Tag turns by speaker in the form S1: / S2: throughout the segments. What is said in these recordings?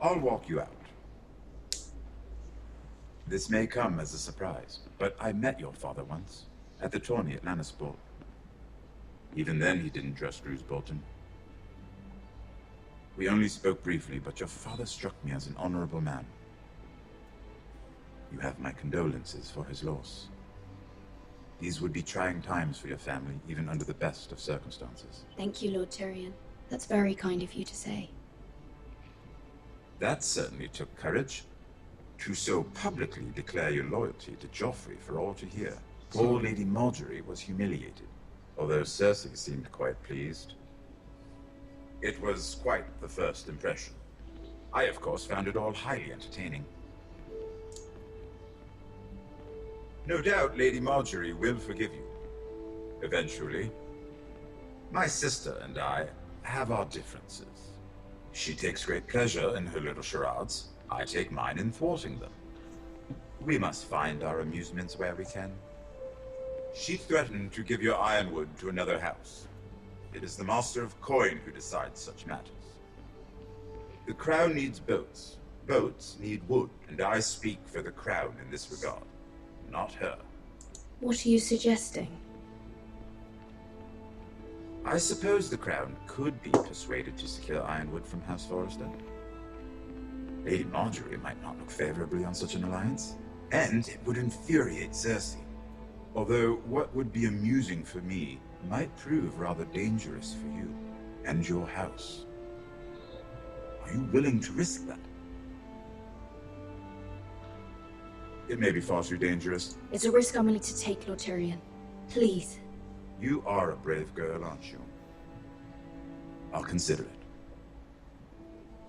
S1: I'll walk you out. This may come as a surprise, but I met your father once, at the tourney at Lannisport. Even then, he didn't trust Roose Bolton. We only spoke briefly, but your father struck me as an honorable man. You have my condolences for his loss. These would be trying times for your family, even under the best of circumstances.
S2: Thank you, Lord Tyrion. That's very kind of you to say.
S1: That certainly took courage. To so publicly declare your loyalty to Joffrey for all to hear. Poor Lady Margaery was humiliated, although Cersei seemed quite pleased. It was quite the first impression. I, of course, found it all highly entertaining. No doubt Lady Margaery will forgive you. Eventually. My sister and I have our differences. She takes great pleasure in her little charades. I take mine in thwarting them. We must find our amusements where we can. She threatened to give your ironwood to another house. It is the Master of Coin who decides such matters. The crown needs boats. Boats need wood, and I speak for the crown in this regard. Not her.
S2: What are you suggesting?
S1: I suppose the crown could be persuaded to secure ironwood from House Forrester. Lady Margaery might not look favorably on such an alliance, and it would infuriate Cersei. Although what would be amusing for me might prove rather dangerous for you and your house. Are you willing to risk that? It may be far too dangerous.
S2: It's a risk I'm willing to take, Lord Tyrion. Please.
S1: You are a brave girl, aren't you? I'll consider it.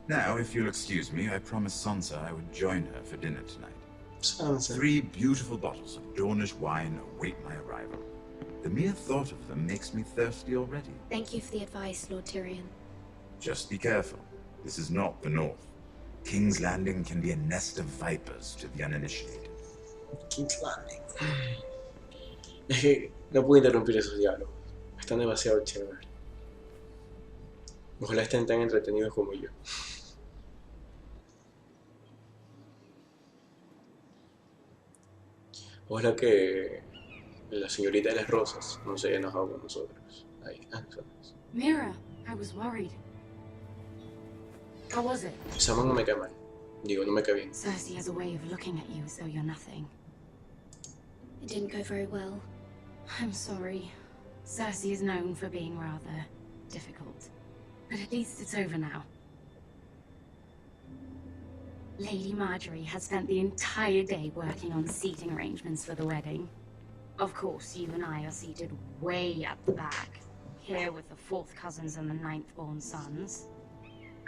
S1: Now, if you'll excuse me, I promised Sansa I would join her for dinner tonight.
S3: Sansa.
S1: 3 beautiful bottles of Dornish wine await my arrival. The mere thought of them makes me thirsty already.
S2: Thank you for the advice, Lord Tyrion.
S1: Just be careful. This is not the North. King's Landing can be a nest of vipers to the uninitiated.
S3: King's Landing. Es que no puedo interrumpir esos diálogos. Están demasiado chéveres. Ojalá estén tan entretenidos como yo. Ojalá que la señorita de las rosas no se haya enojado con nosotros. Ahí, nosotros.
S4: Mira, I was worried. How was it?
S3: Esa man no me cae mal. Digo, no me cae bien.
S4: Cersei has a way of looking at you as though you're nothing.
S2: It didn't go very well.
S4: I'm sorry. Cersei is known for being rather difficult. But at least it's over now. Lady Margaery has spent the entire day working on seating arrangements for the wedding. Of course, you and I are seated way at the back, here with the 4th cousins and the 9th-born sons.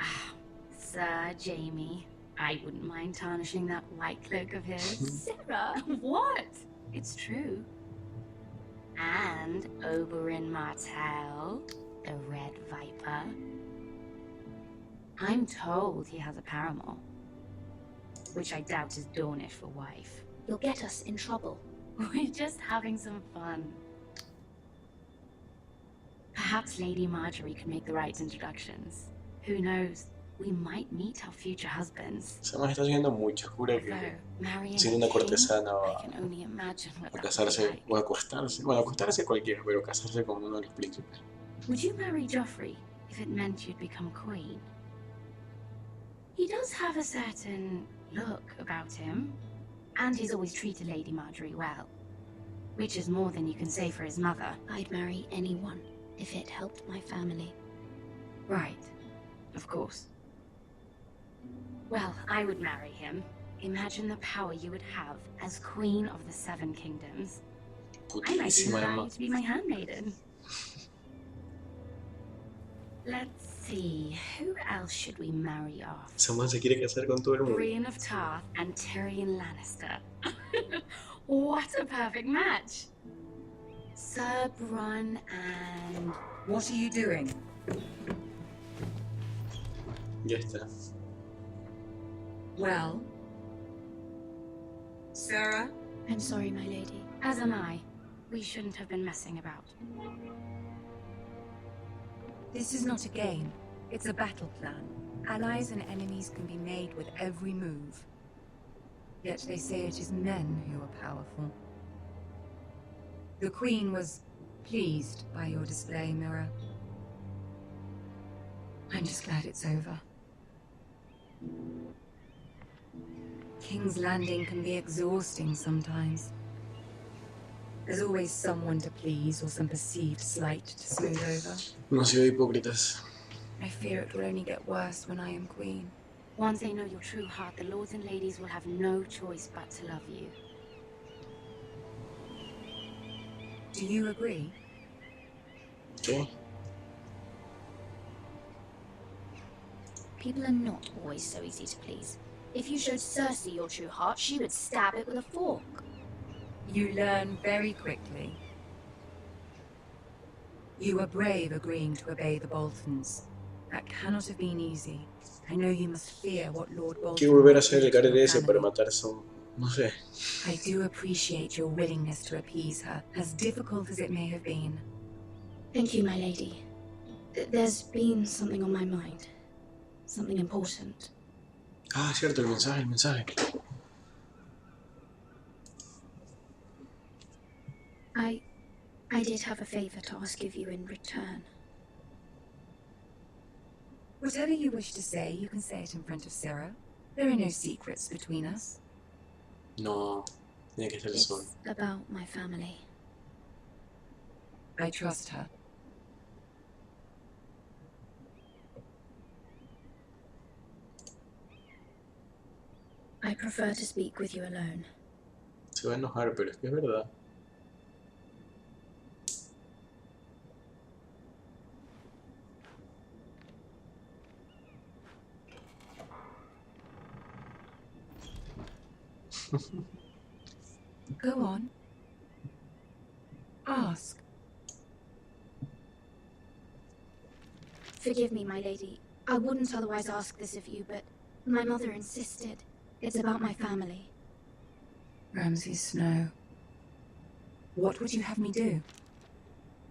S4: Ah, Sir Jaime, I wouldn't mind tarnishing that white cloak of his.
S2: Sarah!
S4: What? It's true. And Oberyn Martell, the Red Viper. I'm told he has a paramour, which I doubt is Dornish for wife.
S2: You'll get us in trouble.
S4: We're just having some fun. Perhaps Lady Margaery could make the right introductions. Who knows? We might meet our future husbands.
S3: Esa man está haciendo mucho. Jura que siendo una cortesana va a casarse o a acostarse. Bueno, acostarse cualquiera, pero casarse con uno de los príncipes.
S4: Would you marry Joffrey if it meant you'd become queen? He does have a certain look about him, and he's always treated Lady Margaery well, which is more than you can say for his mother.
S2: I'd marry anyone if it helped my family.
S4: Right, of course. Well, I would marry him. Imagine the power you would have as Queen of the 7 Kingdoms. I might even allow you to be my handmaiden. Let's see, who else should we marry off?
S3: Esa man se quiere casar con todo el mundo.
S4: Brienne of Tarth and Tyrion Lannister. What a perfect match! Sir Bronn and...
S5: What are you doing?
S3: Ya está.
S5: Well? Sarah?
S2: I'm sorry, my lady.
S4: As am I. We shouldn't have been messing about.
S5: This is not a game. It's a battle plan. Allies and enemies can be made with every move. Yet they say it is men who are powerful. The Queen was pleased by your display, Mira. I'm just glad it's over. King's Landing can be exhausting sometimes. There's always someone to please or some perceived slight to smooth over.
S3: No se ve hipócritas.
S5: I fear it will only get worse when I am queen.
S4: Once they know your true heart, the lords and ladies will have no choice but to love you.
S5: Do you agree?
S3: ¿Qué?
S2: People are not always so easy to please. If you showed Cersei your true heart, she would stab it with a fork.
S5: You learn very quickly. You were brave agreeing to obey the Boltons. That cannot have been easy. I know you must fear what Lord Bolton...
S3: Quiero volver a hacer el carrete ese para matar a son... No sé.
S5: I do appreciate your willingness to appease her, as difficult as it may have been.
S2: Thank you, my lady. There's been something on my mind. Something important.
S3: Ah, cierto, el mensaje.
S2: I did have a favor to ask of you in return.
S5: Whatever you wish to say, you can say it in front of Sarah. There are no secrets between us.
S3: No, tiene que ser
S2: It's
S3: solo.
S2: about my family.
S5: I trust her.
S2: I prefer to speak with you alone.
S3: Se va a enojar, pero es que es verdad.
S5: Go on. Ask.
S2: Forgive me, my lady. I wouldn't otherwise ask this of you, but my mother insisted. It's about my family.
S5: Ramsay Snow. What would you have me do?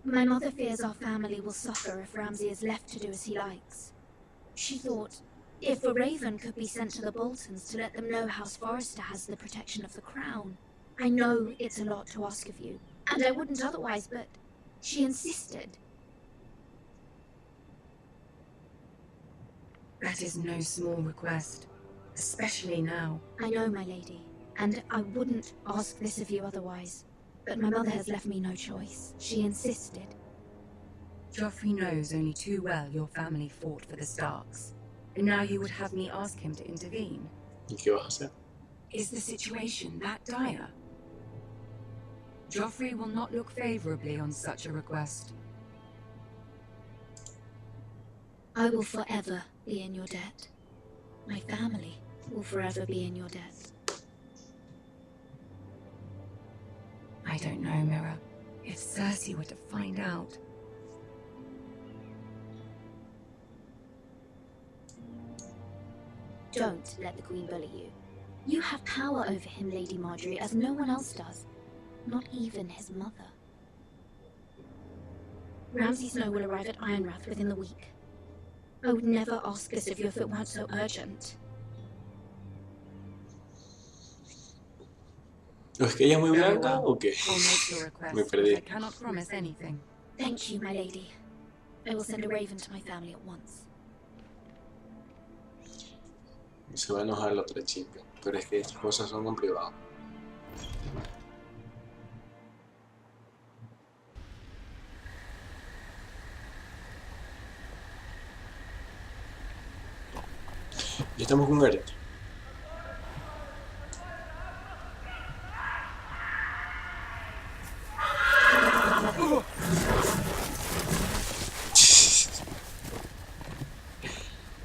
S2: My mother fears our family will suffer if Ramsay is left to do as he likes. She thought, if a raven could be sent to the Boltons to let them know House Forrester has the protection of the crown. I know it's a lot to ask of you, and I wouldn't otherwise, but she insisted.
S5: That is no small request, especially now.
S2: I know, my lady, and I wouldn't ask this of you otherwise. But my mother has left me no choice. She insisted.
S5: Joffrey knows only too well your family fought for the Starks. And now you would have me ask him to intervene.
S3: ¿Y qué vas a hacer?
S5: Is the situation that dire? Joffrey will not look favorably on such a request.
S2: I will forever be in your debt. My family will forever be in your debt.
S5: I don't know, Mira. If Cersei were to find out...
S2: Don't let the Queen bully you. You have power over him, Lady Marjorie, as no one else does. Not even his mother. Ramsay Snow will arrive at Ironrath within the week. I would never ask this of you if it weren't so urgent.
S3: ¿Es que ella es muy
S5: Very
S3: blanca
S5: well.
S3: o qué?
S5: I'll make your request,
S3: Me
S5: but
S3: perdí.
S5: I cannot promise anything.
S2: Thank you, my lady. I will send a raven to my family at once.
S3: Se va a enojar la otra chica, pero es que estas cosas son en privado. Ya estamos con Gareth.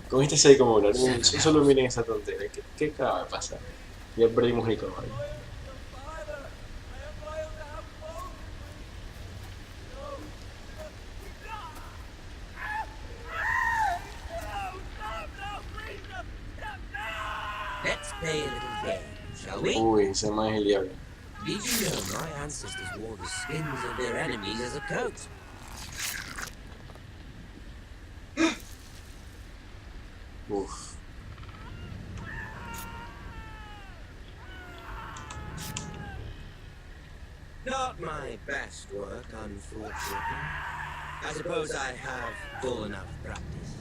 S3: Con este 6 como volar. Solo miren esa tontería. ¿Qué acaba de pasar? Ya perdimos el caballo.
S6: Let's play a little game, shall we?
S3: Uy, ese más es el diablo.
S6: Did you know my ancestors wore the skins of their enemies as a coat?
S3: Uf.
S6: Not my best work, unfortunately. I suppose I have full enough practice.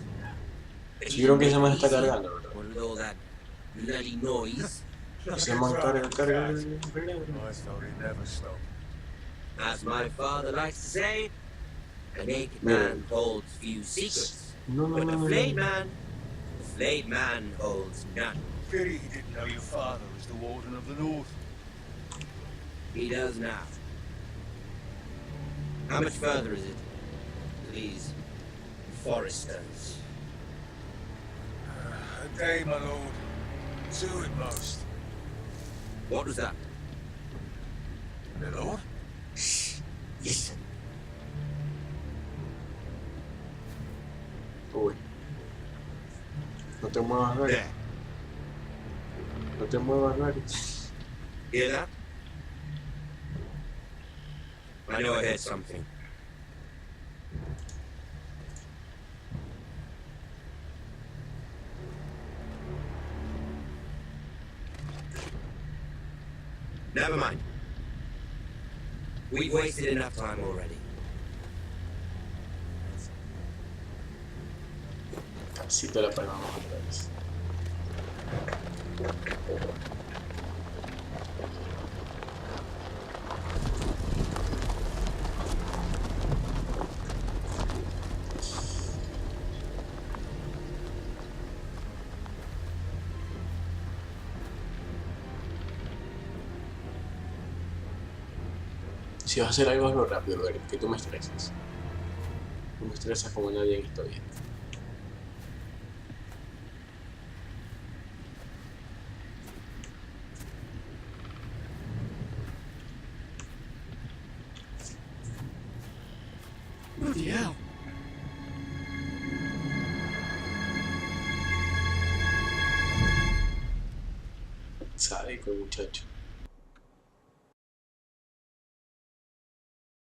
S3: Yo creo que ese man está cargando, bro.
S6: With all that bloody noise.
S3: Ese man carga.
S6: As my father likes to say, a naked man holds few secrets. But a flayed man holds none.
S7: Pity he didn't know your father was the Warden of the North.
S6: He does now. How much further is it to these foresters?
S7: A day, my lord. 2 at most.
S6: What was that?
S7: My lord?
S6: Listen.
S3: Uy. No te muevas, Gary.
S6: There.
S3: No te muevas, Gary.
S6: Hear that? I know I heard something. Never mind. We've wasted enough time already.
S3: Casi te la palmamos otra vez. Si vas a hacer algo, hazlo rápido, Gary, que tú me estresas. Tú me estresas como nadie en esta vida.
S6: Bloody hell.
S3: Sádico el muchacho.